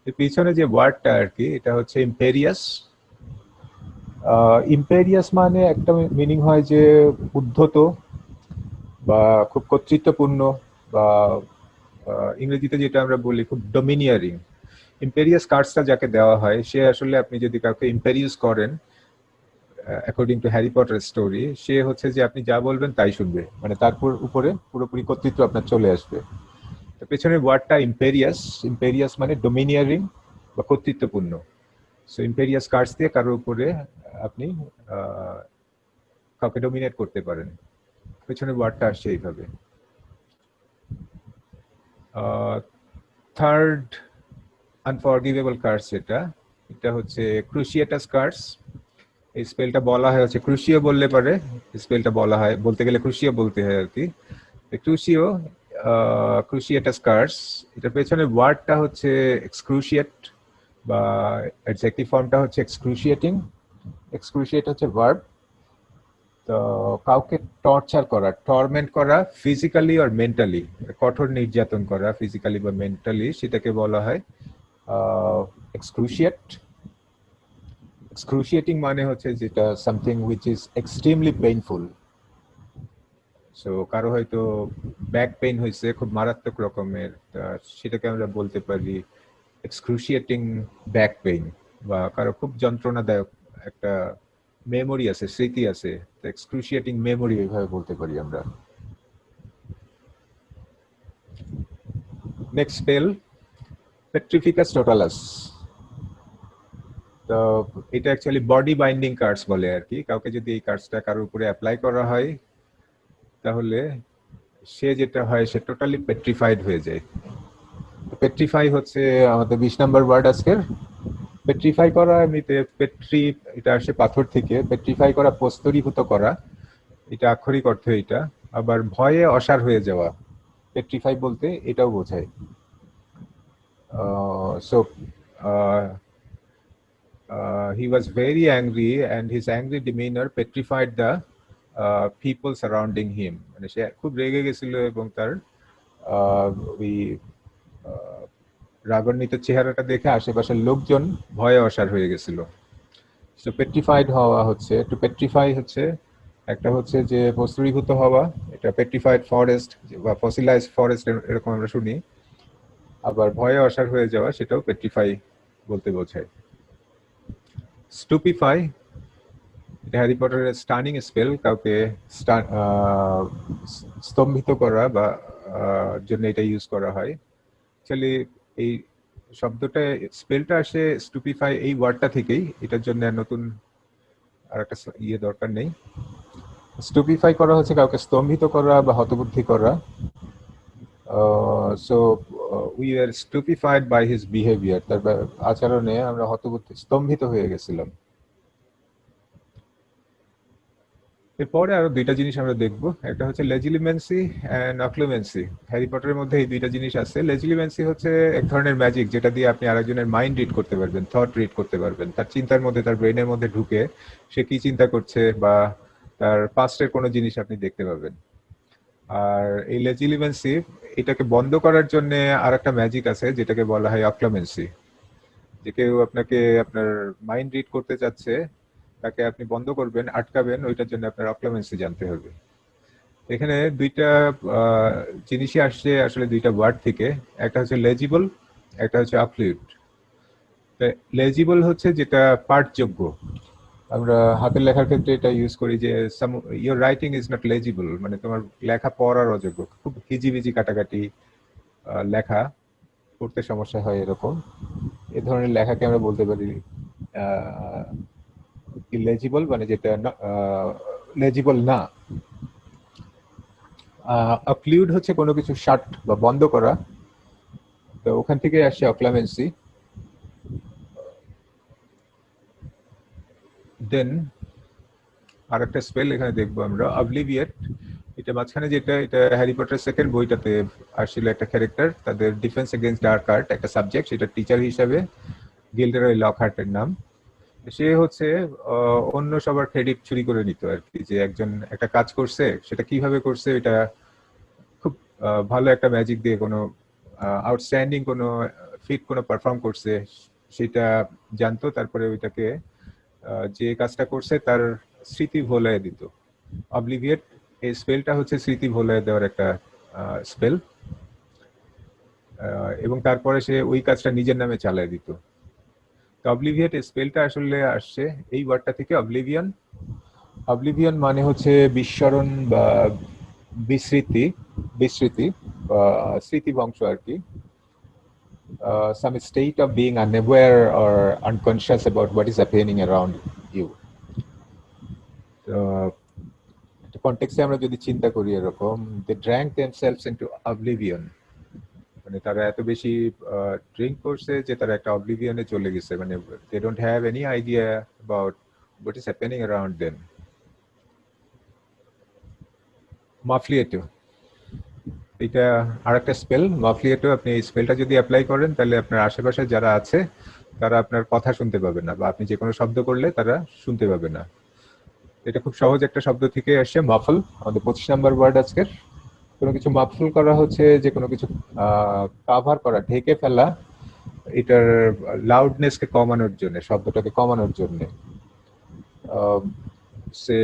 [SPEAKER 1] এর পিছনে যে ওয়ার্ডটা আর কি, এটা হচ্ছে ইম্পেরিয়াস। ইম্পেরিয়াস মানে একটা মিনিং হয় যে উদ্ধত বা খুব কর্তৃত্বপূর্ণ, বা ইংরেজিতে যেটা আমরা বলি খুব ডমিনিয়ারিং। ইম্পেরিয়াস কার্সটা যাকে দেওয়া হয়, সে আসলে, আপনি যদি কাউকে ইম্পেরিয়াস করেন according to Harry Potter story, সে হচ্ছে যে আপনি যা বলবেন তাই শুনবে, মানে তার উপরে পুরোপুরি কর্তৃত্ব আপনার চলে আসবে। তো পেছনের ওয়ার্ডটা ইম্পেরিয়াস, ইম্পেরিয়াস মানে ডমিনিয়ারিং বা কর্তৃত্বপূর্ণ। সো ইম্পেরিয়াস কার্স দিয়ে কারোর উপরে আপনি কাউকে ডমিনেট করতে পারেন, পেছনের ওয়ার্ডটা আসছে এইভাবে। থার্ড আনফরগিভেবল কার্স এটা হচ্ছে ক্রুশিয়াটাস কার্স। এই স্পেলটা বলা হয় হচ্ছে ক্রুশিও বললে পারে, স্পেলটা বলা হয়, বলতে গেলে ক্রুশিও বলতে হয় আর কি। ক্রুশিও, ক্রুশিয়াটাস কার্স, এটার পেছনে ওয়ার্ডটা হচ্ছে এক্সক্রুশিয়েট, বা অ্যাডজেক্টিভ ফর্মটা হচ্ছে এক্সক্রুশিয়েটিং। এক্সক্রুশিয়েট হচ্ছে ভার্ব। তো কাউকে টর্চার করা, টর্মেন্ট করা, ফিজিক্যালি আর মেন্টালি, কঠোর নির্যাতন করা ফিজিক্যালি বা মেন্টালি, সেটাকে বলা হয় এক্সক্রুশিয়েট। এক্সক্রুশিয়েটিং মানে হচ্ছে যেটা something which is extremely painful. So কারো হয়তো ব্যাক পেইন হয়েছে খুব মারাত্মক রকমের, সেটাকে আমরা বলতে পারি এক্সক্রুশিয়েটিং ব্যাক পেইন, বা কারো খুব যন্ত্রণাদায়ক একটা মেমোরি আছে, স্মৃতি আছে, এক্সক্রুশিয়েটিং মেমোরি এইভাবে বলতে পারি আমরা। Next spell, petrificus totalus. তো এটা অ্যাকচুয়ালি বডি বাইন্ডিং কার্ডস বলে আর কি। কাউকে যদি এই কার্ডসটা কারোর উপরে অ্যাপ্লাই করা হয়, তাহলে সে যেটা হয়, সে টোটালি পেট্রিফাইড হয়ে যায়। পেট্রিফাই হচ্ছে আমাদের 20 নম্বর ওয়ার্ড আজকের। পেট্রিফাই করা, এমনিতে পেট্রি এটা আসে পাথর থেকে, পেট্রিফাই করা প্রস্তরীভূত করা, এটা আক্ষরিক অর্থ এটা। আবার ভয়ে অসাড় হয়ে যাওয়া, পেট্রিফাই বলতে এটাও বোঝায়। So he was very angry and his angry demeanor petrified the people surrounding him. মানে সে খুব রেগে গেছিল এবং তার ওই রাগান্বিত চেহারাটা দেখে আশেপাশের লোকজন ভয়ে অসাড় হয়ে গেছিল। সো পেট্রিফাইড হওয়া হচ্ছে, টু পেট্রিফাই হচ্ছে একটা হচ্ছে যে প্রস্তরীভূত হওয়া, এটা পেট্রিফাইড ফরেস্ট বা ফসিলাইজড ফরেস্ট এরকম আমরা শুনি। আবার ভয়ে অসাড় হয়ে যাওয়া, সেটাও পেট্রিফাই বলতে বোঝায়। স্টুপিফাই, এটা হ্যারি পটারের স্টানিং স্পেল, কাউকে স্তম্ভিত করা বা জন্য এটা ইউজ করা হয়। অ্যাকচুয়ালি এই শব্দটা, স্পেলটা আসে স্টুপিফাই এই ওয়ার্ডটা থেকেই, এটার জন্য নতুন আর একটা দরকার নেই। স্টুপিফাই করা হচ্ছে কাউকে স্তম্ভিত করা বা হতবুদ্ধি করা। So we are stupefied by his behaviour, তার আচরণে আমরা হতবুদ্ধি, স্তম্ভিত হয়ে গেছিলাম। এরপরে আরো দুইটা জিনিস আমরা দেখবো, একটা হচ্ছে লেজিলিমেন্সি এন্ড অক্লুমেন্সি। হ্যারি পটারের মধ্যে এই দুইটা জিনিস আছে। লেজিলিমেন্সি হচ্ছে এক ধরনের ম্যাজিক, যেটা দিয়ে আপনি আরেকজনের মাইন্ড রিড করতে পারবেন, থট রিড করতে পারবেন, তার চিন্তার মধ্যে, তার ব্রেনের মধ্যে ঢুকে সে কি চিন্তা করছে বা তার পাস্টের কোনো জিনিস আপনি দেখতে পাবেন। আর এই লেজিলিমেন্সি, এটাকে বন্ধ করার জন্য আর একটা ম্যাজিক আছে যেটাকে বলা হয় অক্লুমেন্সি। যে কেউ আপনাকে আপনার মাইন্ড রিড করতে চাচ্ছে, তাকে আপনি বন্ধ করবেন, আটকাবেন, ওইটার জন্য আপনার অক্লামেন্সি জানতে হবে। এখানে দুইটা জিনিসই আসছে আসলে দুইটা ওয়ার্ড থেকে, একটা হচ্ছে লেজিবল, একটা হচ্ছে অক্লুড। লেজিবল হচ্ছে যেটা পাঠযোগ্য, আমরা হাতের লেখার ক্ষেত্রে এটা ইউজ করি যে ইয়োর রাইটিং ইজ নট লেজিবল, মানে তোমার লেখা পড়ার অযোগ্য, খুব হিজিবিজি কাটাকাটি লেখা। পড়তে সমস্যা হয় এরকম এই ধরনের লেখাকে আমরা বলতে পারি ইলেজিবল, মানে যেটা লেজিবল না। অক্লুড হচ্ছে কোনো কিছু শাট বা বন্ধ করা, তো ওখান থেকে আসছে অক্লামেন্সি। দেন আরেকটা স্পেল এখানে দেখবো আমরা, অবলিভিয়েট। এটা মাঝখানে যেটা, এটা হ্যারি পটার সেকেন্ড বইটাতে আসছিল একটা ক্যারেক্টার, তাদের ডিফেন্স এগেইনস্ট ডার্ক আর্ট একটা সাবজেক্ট, সেটা টিচার হিসাবে গিল্ডেরয় লকহার্টের নাম। সে হচ্ছে অন্য সবার ক্রেডিট চুরি করে নিত আর কি, যে একজন একটা কাজ করছে সেটা কিভাবে করছে, এটা খুব ভালো একটা ম্যাজিক দিয়ে কোনো আউটস্ট্যান্ডিং কোনো ফিট কোনো পারফর্ম করছে সেটা জানতো, তারপরে ওইটাকে যে কাজটা করছে তার স্মৃতি ভোলায় দিত। অবলিভিয়েট এই স্পেলটা হচ্ছে স্মৃতি ভোলায় দেওয়ার একটা স্পেল, এবং তারপরে সে ওই কাজটা নিজের নামে চালায় দিত। তো অবলিভিয়েট স্পেলটা আসলে আসছে এই ওয়ার্ডটা থেকে, অবলিভিয়ন। অবলিভিয়ন মানে হচ্ছে বিস্মরণ বা বিস্মৃতি, বিস্মৃতি বা স্মৃতিভংশ আর কি। Some state of being unaware or unconscious about what is happening around you. কনটেক্সটে আমরা যদি চিন্তা করি এরকম, they drank themselves into oblivion, মানে তারা এত বেশি ড্রিঙ্ক করছে যে তারা একটা অবলিভিয়নে চলে গেছে, মানে they don't have any idea about what is happening around them. মাফলিয়েটো, এটা আরেকটা স্পেল। মাফলিয়েটো, আপনি এই স্পেলটা যদি অ্যাপ্লাই করেন তাহলে আপনার আশেপাশে যারা আছে তারা আপনার কথা শুনতে পাবে না, বা আপনি যে কোনো শব্দ করলে তারা শুনতে পাবে না। এটা খুব সহজ একটা শব্দ থেকে আসছে, মাফল। আমাদের 25 নম্বর ওয়ার্ড আজকের। কোনো কিছু মাফল করা হচ্ছে যে কোনো কিছু কাভার করা, ঢেকে ফেলা, এটার লাউডনেসকে কমানোর জন্য, শব্দটাকে কমানোর জন্য। সে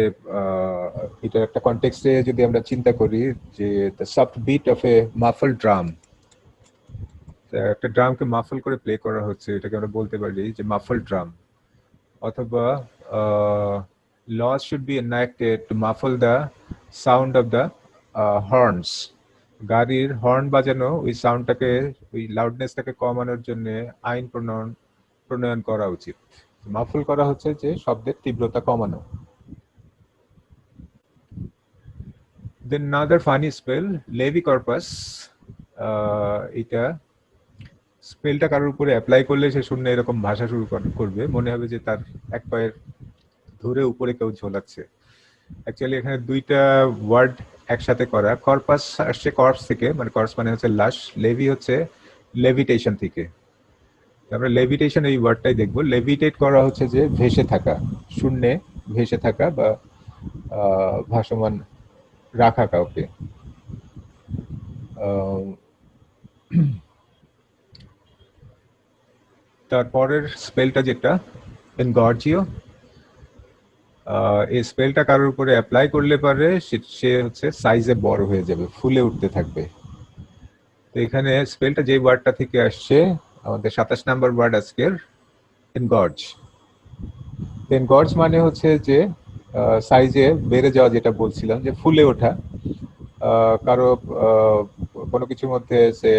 [SPEAKER 1] এটার একটা কনটেক্সটে যদি আমরা চিন্তা করি যে the soft bit of a muffle drum, একটা ড্রামকে মাফল করে প্লে করা হচ্ছে, এটাকে আমরা বলতে পারি যে মাফল ড্রাম। অথবা laws should be enacted to muffle the sound of the horns. গাড়ির হর্ন বাজানো ওই সাউন্ডটাকে, ওই লাউডনেসটাকে কমানোর জন্য আইন প্রণয়ন করা উচিত। মাফল করা হচ্ছে যে শব্দের তীব্রতা কমানো। Then another funny spell, levicorpus. এটা স্পেলটা কারোর উপরে অ্যাপ্লাই করলে সে শুনে এরকম ভাষা শুরু করবে, মনে হবে যে তার এক পায়ের ধরে উপরে কেউ ঝোলাচ্ছে। অ্যাকচুয়ালি এখানে দুইটা ওয়ার্ড একসাথে করা। কর্পাস আসছে কর্পস থেকে, মানে কর্পস মানে হচ্ছে লাশ, লেভি হচ্ছে লেভিটেশন থেকে। আমরা লেভিটেশন এই ওয়ার্ডটাই দেখবো। লেভিটেট করা হচ্ছে যে ভেসে থাকা, শূন্যে ভেসে থাকা বা ভাসমান রাখা কাউকে। তারপরের স্পেলটা যেটা এনগর্জিও, এই স্পেলটা কারোর উপরে অ্যাপ্লাই করলে পারে সে হচ্ছে সাইজে বড় হয়ে যাবে, ফুলে উঠতে থাকবে। তো এখানে স্পেলটা যে ওয়ার্ডটা থেকে আসছে, আমাদের 27 নম্বর ওয়ার্ড আজকের, এনগর্জ। এনগর্জ মানে হচ্ছে যে সাইজে বেড়ে যাওয়া, যেটা বলছিলাম যে ফুলে ওঠা। কারো কোনো কিছুর মধ্যে সে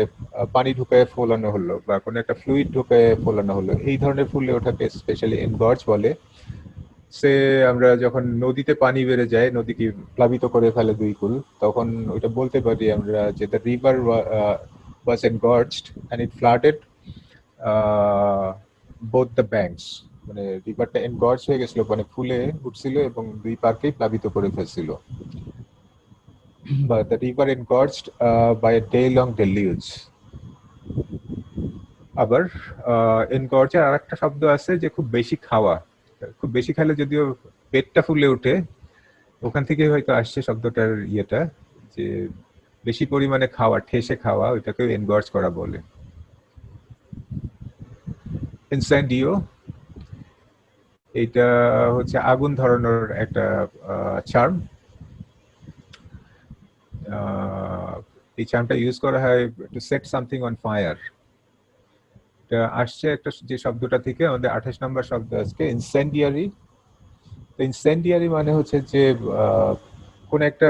[SPEAKER 1] পানি ঢুকে ফোলানো হলো বা কোনো একটা ফ্লুইড ঢুকে ফোলানো হলো, এই ধরনের ফুলে ওঠাকে স্পেশালি এনগর্জ বলে। সে আমরা যখন নদীতে পানি বেড়ে যায়, নদীকে প্লাবিত করে ফেলে দুই কুল, তখন ওইটা বলতে পারি আমরা যে the river was engorged and it flooded both the banks, মানে রিভারটা এনগর্জ হয়ে গেছিল, মানে ফুলে উঠছিল এবং দুই পারকেই প্লাবিত করে ফেলছিল। But the river engorged by a day-long deluge. আবার এনগর্জের আর একটা শব্দ আছে যে খুব বেশি খাওয়া, খুব বেশি খেলে যদিও পেটটা ফুলে ওঠে, ওখান থেকে হয়তো আসছে শব্দটার ইয়েটা, যে বেশি পরিমাণে খাওয়া, ঠেসে খাওয়া, ওইটাকে এনগর্জ করা বলে। ইনসেন্ডিও, এটা হচ্ছে আগুন ধরানোর একটা চার্ম। এই চার্মটা ইউজ করা হয় to set something on fire. এটা আসছে একটা যে শব্দটা থেকে, আমাদের 28 নম্বর শব্দ আজকে ইনসেন্ডিয়ারি। ইনসেন্ডিয়ারি মানে হচ্ছে যে কোন একটা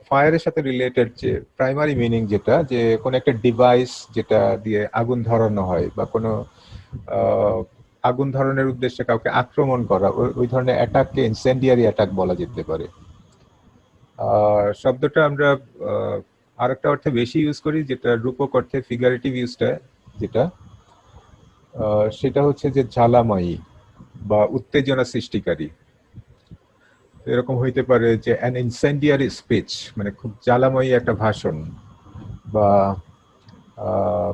[SPEAKER 1] ফায়ারের সাথে রিলেটেড যে প্রাইমারি মিনিং যেটা, যে কোন একটা ডিভাইস যেটা দিয়ে আগুন ধরানো হয় বা কোনো আগুন ধরনের উদ্দেশ্যে কাউকে আক্রমণ করা, ওই ধরনের অ্যাটাককে ইনসেন্ডিয়ারি অ্যাটাক বলা যেতে পারে। শব্দটা আমরা আরেকটা অর্থে বেশি ইউজ করি, যেটা রূপক অর্থে ফিগারেটিভ ইউজটা যেটা, সেটা হচ্ছে যে জ্বালাময়ী বা উত্তেজনা সৃষ্টিকারী। এরকম হইতে পারে যে অ্যান ইনসেন্ডিয়ারি স্পিচ, মানে খুব জ্বালাময়ী একটা ভাষণ, বা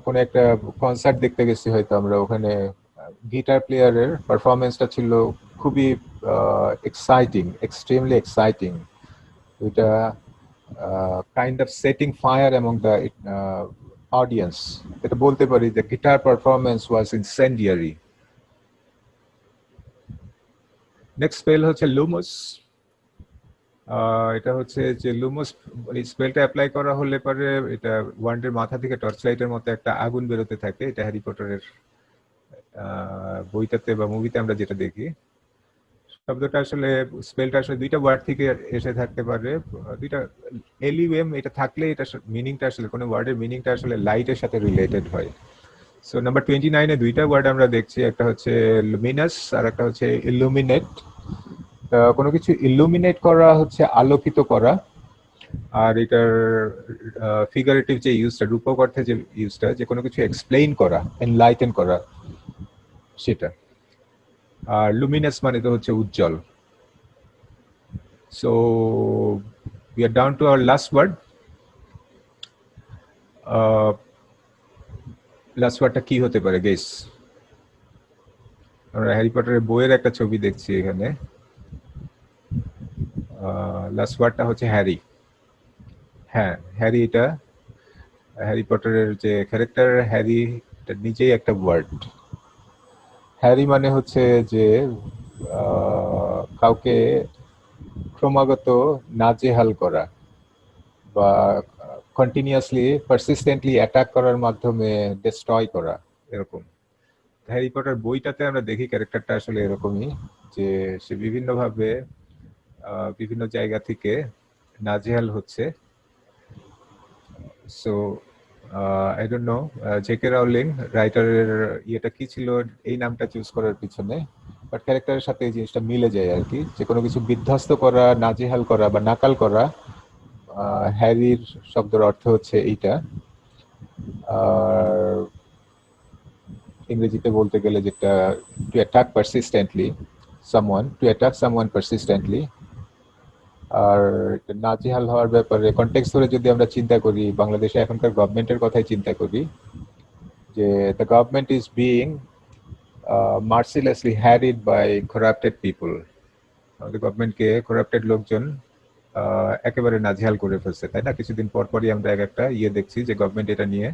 [SPEAKER 1] কোনো একটা কনসার্ট দেখতে গেছি হয়তো আমরা, ওখানে গিটার প্লেয়ারের পারফরমেন্সটা ছিল খুবই এক্সাইটিং, এক্সট্রিমলি এক্সাইটিং। ওইটা kind of setting fire among the audience. এটা বলতে পারি যে guitar performance was incendiary. Next spell হচ্ছে লুমোস। এটা হচ্ছে যে লুমোস স্পেলটা অ্যাপ্লাই করা হলে পরে এটা ওয়ান্ডের মাথা থেকে টর্চ লাইটের মতো একটা আগুন বেরোতে থাকে। এটা হ্যারি পটারের বইটাতে বা মুভিতে আমরা যেটা দেখি। শব্দটা আসলে স্পেলটা আসলে দুইটা ওয়ার্ড থেকে এসে থাকতে পারে, দুইটা এলিওয়েম এটা থাকলে এটা মিনিংটা আসলে কোনো ওয়ার্ডের মিনিংটা আসলে লাইটের সাথে রিলেটেড হয়। সো নাম্বার 29 এ দুইটা ওয়ার্ড আমরা দেখছি, একটা হচ্ছে লুমিনাস আর একটা হচ্ছে ইলুমিনেট। কোনো কিছু ইলুমিনেট করা হচ্ছে আলোকিত করা, আর এটার ফিগারেটিভ যে ইউজটা, রূপক অর্থে যে ইউজটা, যে কোনো কিছু এক্সপ্লেইন করা, এনলাইটেন করা, সেটা। আর লুমিনাস মানে তো হচ্ছে উজ্জ্বল। So we are down to our last word. Last ওয়ার্ডটা কি হতে পারে গেস? আমরা হ্যারি পটারের বইয়ের একটা ছবি দেখছি এখানে। লাস্ট ওয়ার্ডটা হচ্ছে হ্যারি। হ্যাঁ, হ্যারি। এটা হ্যারি পটারের যে ক্যারেক্টার হ্যারি, এটা নিজেই একটা ওয়ার্ড। হ্যারি মানে হচ্ছে যে কাউকে ক্রমাগত নাজেহাল করা বা কন্টিনিউয়াসলি পারসিস্টেন্টলি অ্যাটাক করার মাধ্যমে ডিস্ট্রয় করা, এরকম। হ্যারি পটার বইটাতে আমরা দেখি ক্যারেক্টারটা আসলে এরকমই, যে সে বিভিন্নভাবে বিভিন্ন জায়গা থেকে নাজেহাল হচ্ছে। So I don't know J K Rowling রাইটারের ইয়েটা কি ছিল এই নামটা চুজ করার পিছনে, বাট ক্যারেক্টারের সাথে এই জিনিসটা মিলে যায় আর কি, যে কোনো কিছু বিধ্বস্ত করা, নাজেহাল করা বা নাকাল করা। হ্যারির শব্দের অর্থ হচ্ছে এইটা। আর ইংরেজিতে বলতে গেলে যেটা, to attack persistently someone, to attack someone persistently. আর নাজেহাল হওয়ার ব্যাপারে কনটেক্সট ধরে যদি আমরা চিন্তা করি, বাংলাদেশে এখনকার গভর্নমেন্টের কথাই চিন্তা করি, যে the government is being mercilessly harried by corrupted people. আমাদের গভর্নমেন্টকে করাপ্টেড লোকজন একেবারে নাজেহাল করে ফেলছে, তাই না? কিছুদিন পর পরই আমরা একটা ইয়ে দেখছি যে গভর্নমেন্ট এটা নিয়ে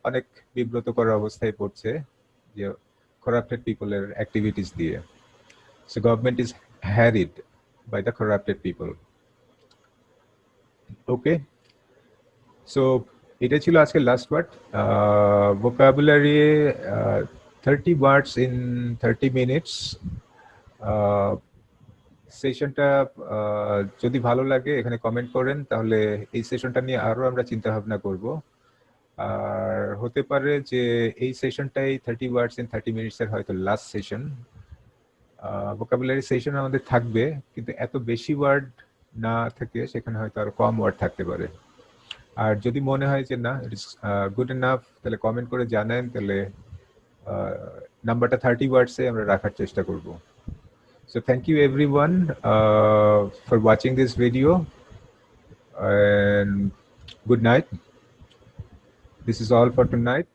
[SPEAKER 1] অনেক বিব্রত করার অবস্থায় পড়ছে, যে করাপ্টেড পিপলের অ্যাক্টিভিটিস দিয়ে। So government is harried by the corrupted people. Okay, so এটা ছিল আজকে last word. Vocabulary 30 words in 30 minutes। সেশনটা যদি ভালো লাগে এখানে কমেন্ট করেন, তাহলে এই সেশনটা নিয়ে আরো আমরা চিন্তা ভাবনা করব। আর হতে পারে যে এই সেশনটাই 30 words in 30 minutes এর হয়তো লাস্ট সেশন। ভোকাবুলারি সেশন আমাদের থাকবে, কিন্তু এত বেশি ওয়ার্ড না থেকে সেখানে হয়তো আরো কম ওয়ার্ড থাকতে পারে। আর যদি মনে হয় যে না ইট ইজ গুড এনাফ, তাহলে কমেন্ট করে জানান, তাহলে নাম্বারটা 30 ওয়ার্ডসে আমরা রাখার চেষ্টা করব। So thank you everyone for watching this video, and good night. This is all for tonight.